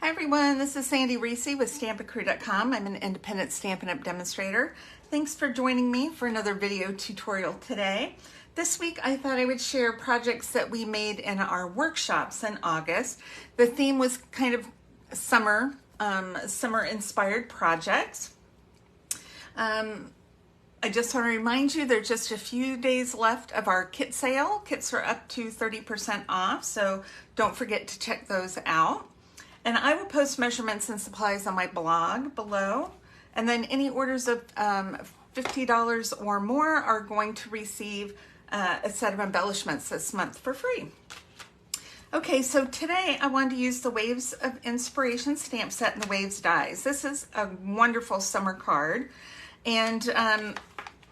Hi everyone, this is Sandy Reese with Stampacrew.com. I'm an independent Stampin' Up! Demonstrator. Thanks for joining me for another video tutorial today. This week I thought I would share projects that we made in our workshops in August. The theme was kind of summer inspired projects. I just want to remind you there's just a few days left of our kit sale. Kits are up to 30% off, so don't forget to check those out. And I will post measurements and supplies on my blog below. And then any orders of $50 or more are going to receive a set of embellishments this month for free. Okay, so today I wanted to use the Waves of Inspiration stamp set and the Waves dies. This is a wonderful summer card, and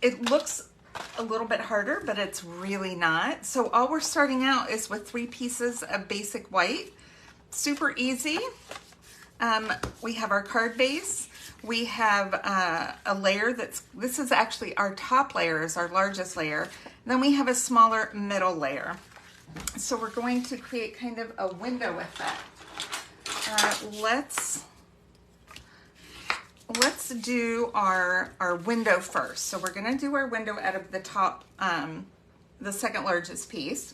it looks a little bit harder, but it's really not. So all we're starting out is with 3 pieces of basic white. Super easy. We have our card base. We have a layer this is actually our top layer, is our largest layer. And then we have a smaller middle layer. So we're going to create kind of a window effect. Let's do our window first. So we're going to do our window out of the top, the second largest piece.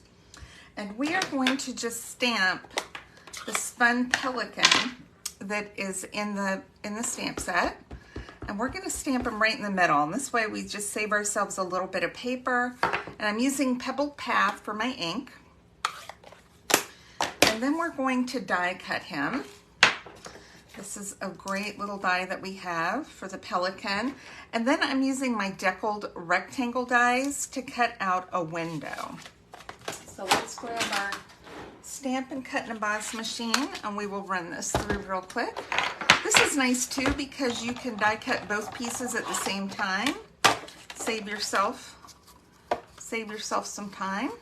And we are going to just stamp the spun pelican that is in the stamp set, and we're going to stamp them right in the middle, and this way we just save ourselves a little bit of paper. And I'm using Pebbled Path for my ink, and then we're going to die cut him. This is a great little die that we have for the pelican, and then I'm using my deckled rectangle dies to cut out a window. So let's grab our Stamp and Cut and Emboss machine, and we will run this through real quick. This is nice too because you can die cut both pieces at the same time. Save yourself some time.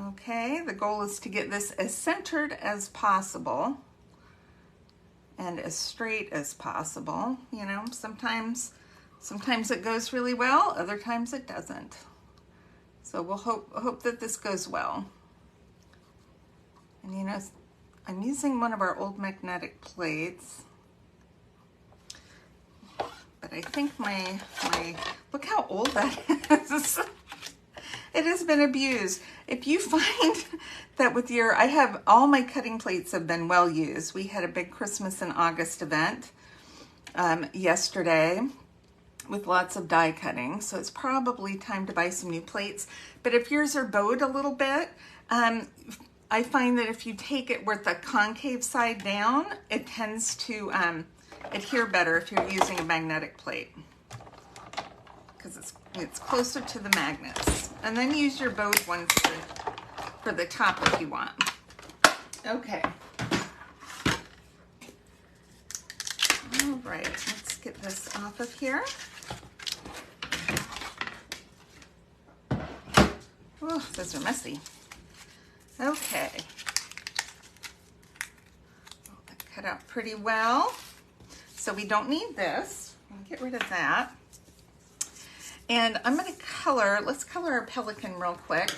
Okay, the goal is to get this as centered as possible and as straight as possible. You know, sometimes it goes really well, other times it doesn't. So we'll hope that this goes well. And you know, I'm using one of our old magnetic plates, but I think my look how old that is. It has been abused. If you find that with I have all my cutting plates have been well used. We had a big Christmas in August event yesterday with lots of die cutting, so it's probably time to buy some new plates. But if yours are bowed a little bit, I find that if you take it with the concave side down, it tends to adhere better if you're using a magnetic plate, because it's closer to the magnets. And then use your bowed ones for the top if you want. Okay. All right, let's get this off of here. Oh, those are messy. Okay, well, that cut out pretty well, so we don't need this. I'll get rid of that. And I'm going to let's color our pelican real quick.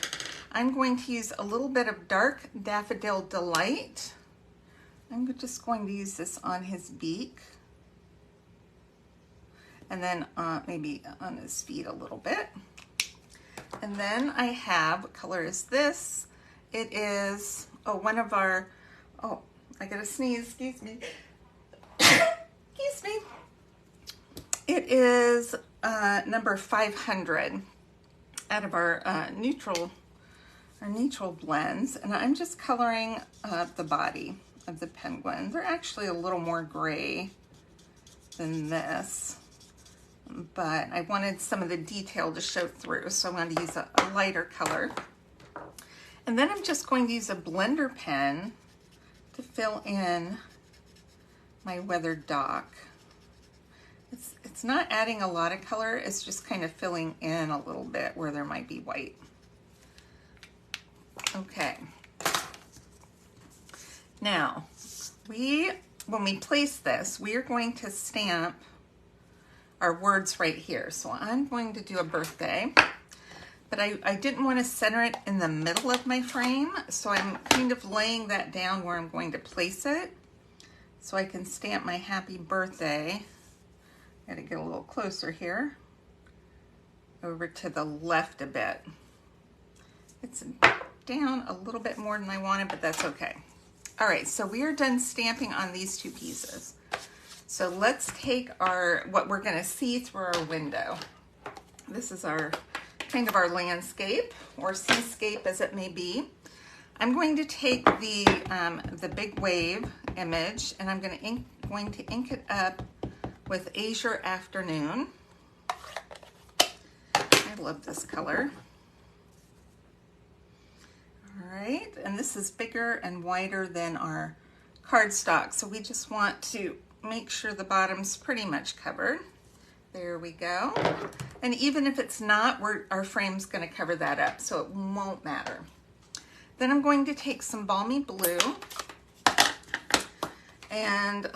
I'm going to use a little bit of dark Daffodil Delight. I'm just going to use this on his beak, and then maybe on his feet a little bit. And then I have, what color is this? It is, one of our, I gotta sneeze, excuse me. Excuse me. It is number 500 out of our neutral blends. And I'm just coloring the body of the penguin. They're actually a little more gray than this, but I wanted some of the detail to show through, so I wanted to use a lighter color. And then I'm just going to use a blender pen to fill in my weathered dock. It's not adding a lot of color, it's just kind of filling in a little bit where there might be white. Okay. Now, when we place this, we are going to stamp our words right here. So I'm going to do a birthday. but I didn't want to center it in the middle of my frame, so I'm kind of laying that down where I'm going to place it. so I can stamp my happy birthday. Gotta get a little closer here, over to the left a bit. It's down a little bit more than I wanted, but that's okay. All right, so we are done stamping on these two pieces. So let's take what we're gonna see through our window. This is our kind of our landscape, or seascape as it may be. I'm going to take the big wave image, and I'm going to ink it up with Azure Afternoon. I love this color. All right, and this is bigger and wider than our cardstock, so we just want to make sure the bottom's pretty much covered. There we go. And even if it's not, our frame's going to cover that up, so it won't matter. Then I'm going to take some balmy blue, and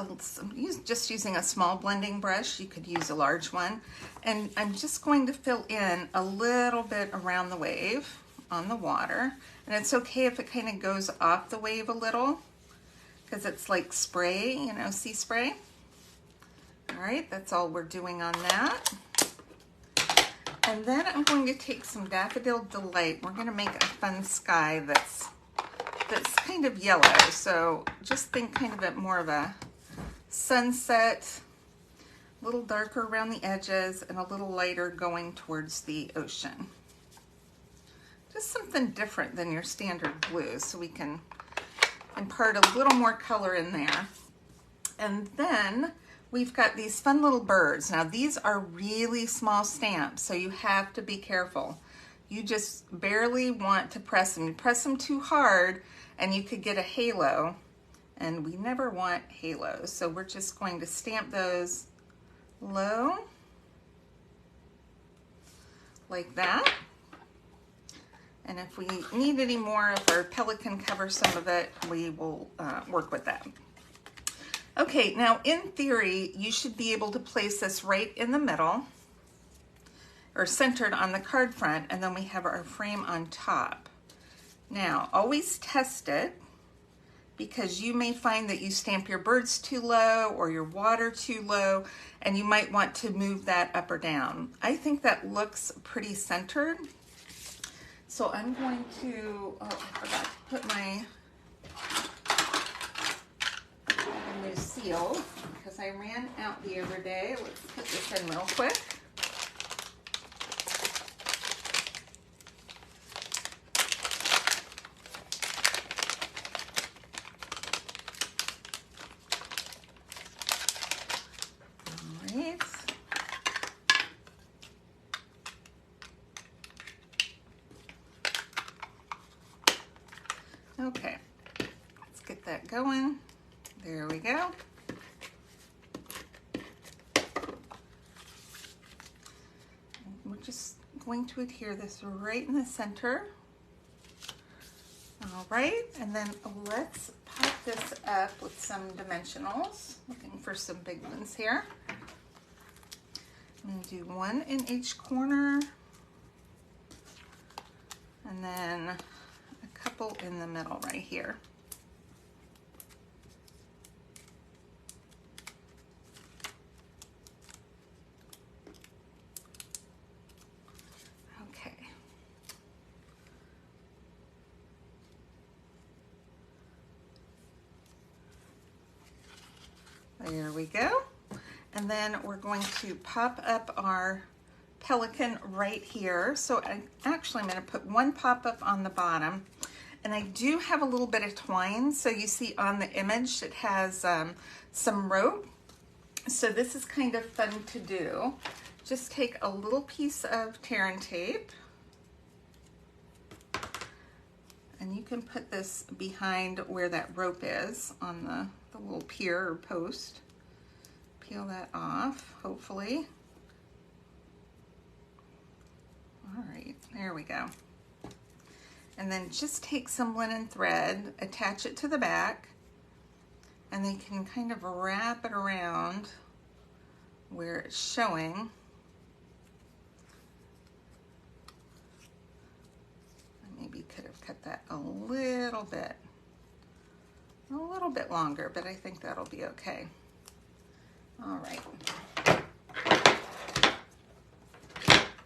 just using a small blending brush. You could use a large one. And I'm just going to fill in a little bit around the wave on the water. And it's okay if it kind of goes off the wave a little, because it's like spray, you know, sea spray. All right, that's all we're doing on that. And then I'm going to take some Daffodil Delight. We're going to make a fun sky that's kind of yellow. So just think kind of more of a sunset, a little darker around the edges and a little lighter going towards the ocean. Just something different than your standard blues, so we can impart a little more color in there. And then we've got these fun little birds. Now these are really small stamps, so you have to be careful. You just barely want to press them. You press them too hard and you could get a halo, and we never want halos. So we're just going to stamp those low, like that. And if we need any more, if our pelican covers some of it, we will work with that. Okay, now in theory, you should be able to place this right in the middle, or centered on the card front, and then we have our frame on top. Now, always test it, because you may find that you stamp your birds too low or your water too low, and you might want to move that up or down. I think that looks pretty centered. So I'm going to, oh, I forgot to put my new seal, because I ran out the other day. Let's put this in real quick. Okay, let's get that going. There we go. We're just going to adhere this right in the center. All right, and then let's pop this up with some dimensionals. Looking for some big ones here. I'm going to do one in each corner, and then a couple in the middle right here. Okay. There we go. And then we're going to pop up our pelican right here. So actually I'm going to put one pop-up on the bottom, and I do have a little bit of twine. So you see on the image it has some rope. So this is kind of fun to do. Just take a little piece of tear and tape, and you can put this behind where that rope is on the little pier or post. Peel that off, hopefully. All right, there we go. And then just take some linen thread, attach it to the back, and then you can kind of wrap it around where it's showing. I maybe could have cut that a little bit A little bit longer, but I think that'll be okay. All right.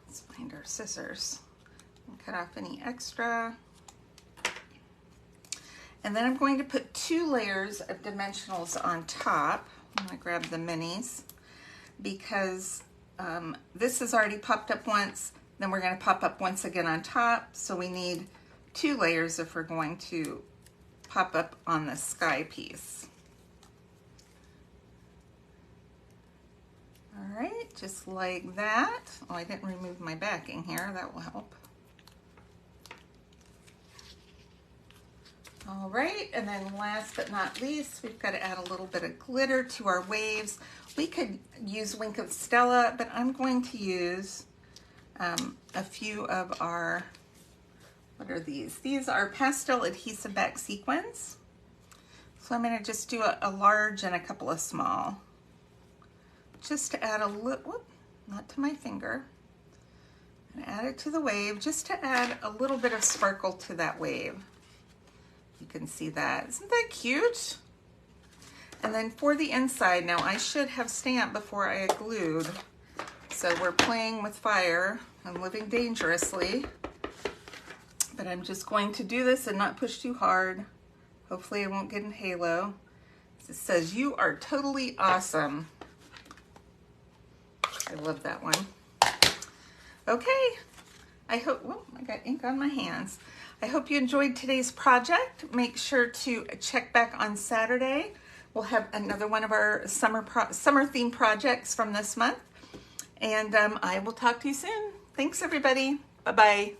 Let's find our scissors and cut off any extra. And then I'm going to put 2 layers of dimensionals on top. I'm going to grab the minis because this has already popped up once. Then we're going to pop up once again on top. So we need 2 layers if we're going to pop up on the sky piece. All right, just like that. Oh, I didn't remove my backing here. That will help. All right, and then last but not least, we've got to add a little bit of glitter to our waves. We could use Wink of Stella, but I'm going to use a few of our, what are these? These are pastel adhesive back sequins. So I'm going to just do a large and a couple of small. Just to add a little, not to my finger. And add it to the wave, just to add a little bit of sparkle to that wave. You can see that. Isn't that cute? And then for the inside, now I should have stamped before I glued. So we're playing with fire and living dangerously. But I'm just going to do this and not push too hard. Hopefully I won't get in halo. It says, "You are totally awesome." I love that one. Okay. I hope, oh, I got ink on my hands. I hope you enjoyed today's project. Make sure to check back on Saturday. We'll have another one of our summer theme projects from this month. And I will talk to you soon. Thanks, everybody. Bye-bye.